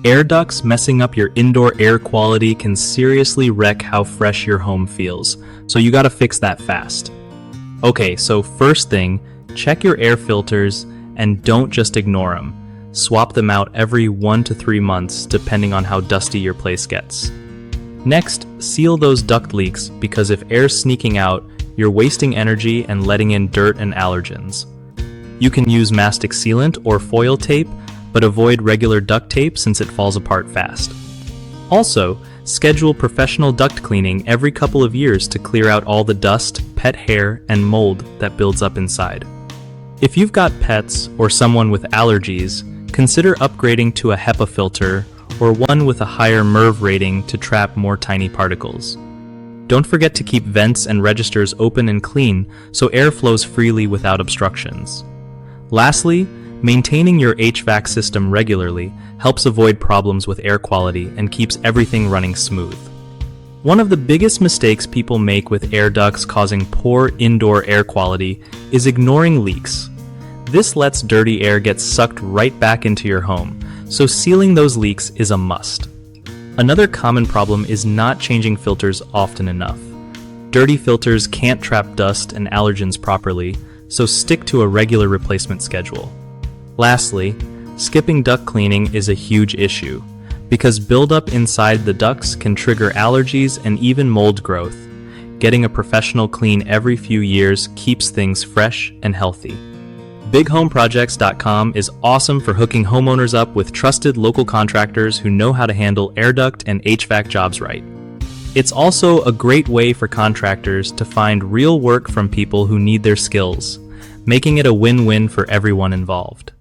Air ducts messing up your indoor air quality can seriously wreck how fresh your home feels, so you gotta fix that fast. Okay, so first thing, check your air filters and don't just ignore them. Swap them out every 1 to 3 months depending on how dusty your place gets. Next, seal those duct leaks because if air's sneaking out, you're wasting energy and letting in dirt and allergens. You can use mastic sealant or foil tape, but avoid regular duct tape since it falls apart fast. Also, schedule professional duct cleaning every couple of years to clear out all the dust, pet hair, and mold that builds up inside. If you've got pets or someone with allergies, consider upgrading to a HEPA filter or one with a higher MERV rating to trap more tiny particles. Don't forget to keep vents and registers open and clean so air flows freely without obstructions. Lastly, maintaining your HVAC system regularly helps avoid problems with air quality and keeps everything running smooth. One of the biggest mistakes people make with air ducts causing poor indoor air quality is ignoring leaks. This lets dirty air get sucked right back into your home, so sealing those leaks is a must. Another common problem is not changing filters often enough. Dirty filters can't trap dust and allergens properly, so stick to a regular replacement schedule. Lastly, skipping duct cleaning is a huge issue, because buildup inside the ducts can trigger allergies and even mold growth. Getting a professional clean every few years keeps things fresh and healthy. BigHomeProjects.com is awesome for hooking homeowners up with trusted local contractors who know how to handle air duct and HVAC jobs right. It's also a great way for contractors to find real work from people who need their skills, making it a win-win for everyone involved.